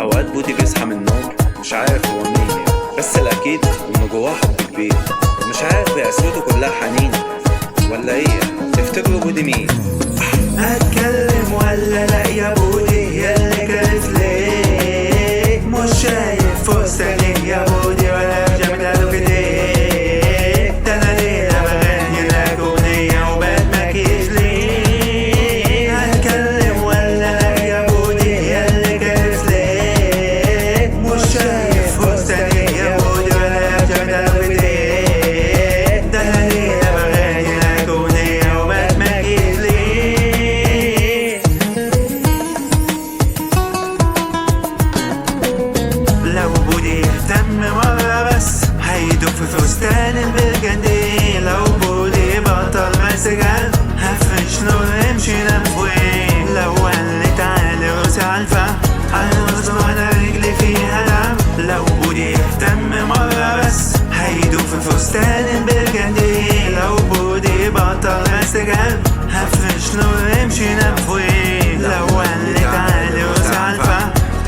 اوقات بودي بيصحى من النوم مش عارف هو مين، بس الاكيد انه جواه حب كبير، مش عارف هي قسوته كلها حنين ولا ايه. تفتكروا بودي مين؟ اتكلم ولا لا يا بودي ياللي كانت ليه؟ مش شايف فستاني يا بودي ولا جامد في ايديك، ده انا ليلة بغني لك اغنية وبات مكيش ليه. اتكلم ولا لا يا بودي ياللي كانت ليه؟ مش شايف فستاني يا بودي ولا جامد في ايديك، ده انا ليلة بغني لك اغنية وبات مكيش ليه. لو بودي يهتم مرة بس هيدوب في فستان البرجندي، لو بودي بطل مسجل هفرش نور امشي نام فوقيه، لو قال لي تعالي راسي عالفة هرقص وانا رجلي فيها لم. لو بودي يهتم مرة بس هيدوب في فستان البرجندي، لو بودي بطل مسجل هفرش نور امشي نام فوقيه، لو قال لي تعالي راسي عالفة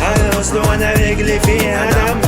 هرقص وانا رجلي فيها دم.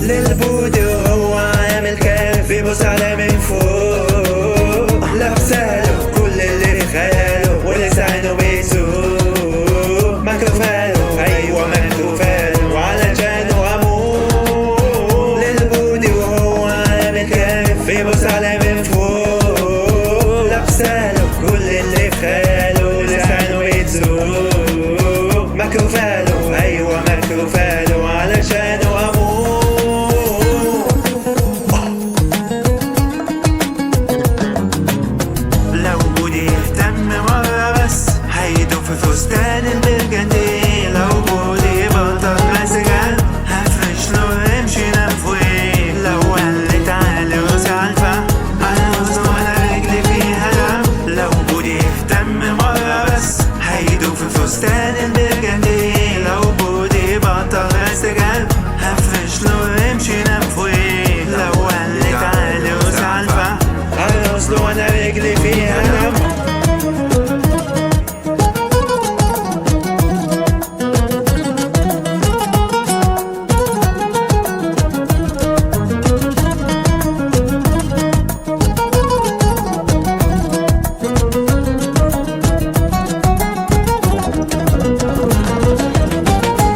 للبودي وهو عامل كيف بيبص على من فوق، لابساله كل اللي في خياله ولسانه بيسوق، مكتوفاله ايوه مكتوفاله وعلشانه اموت. للبودي وهو عامل كيف بيبص على من فوق، لابساله كل اللي في خياله ولسانه بيسوق، مكتوفاله ايوه مكتوفاله وعلشانه اموت. لو بودي يهتم مرة بس هيدوب في فستان البرجندي، لو بودي بطل مسجل هفرش نور امشي نام فوقيه، لو قال لي تعالي راسي عالفة هرقص وانا رجلي فيها دم. لو بودي يهتم مرة بس هيدوب في فستان البرجندي، لو بودي بطل مسجل هفرش نور امشي نام فوقيه، لو قال لي تعالي راسي عالفة هرقص وانا رجلي فيها دم.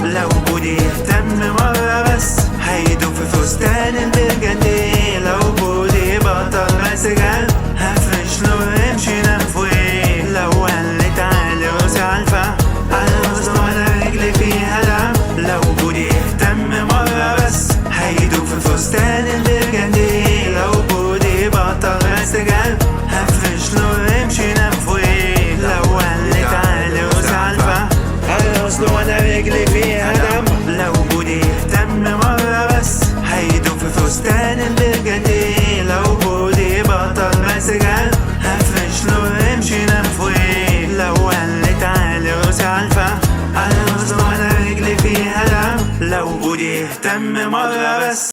لو بودي يهتم مرة بس هيدوب في فستان البرجندي، لو بودي بطل مسجل هفرش نور امشي نام فوقيه، لو قال لي تعالي راسي عالفة هرقص وانا رجلي فيها دم. لو بودي يهتم مرة بس هيدوب في فستان البرجندي، لو بودي بطل مسجل هفرش نور امشي نام فوقيه، لو قال لي تعالي راسي عالفة هرقص وانا رجلي فيها دم. لو بودي يهتم مرة بس هيدوب في فستان البرجندي، لو بودي بطل مسجل هفرش نور امشي نام فوقيه، لو قال لي تعالي راسي عالفة هرقص وانا رجلي فيها دم. لو بودي يهتم مرة بس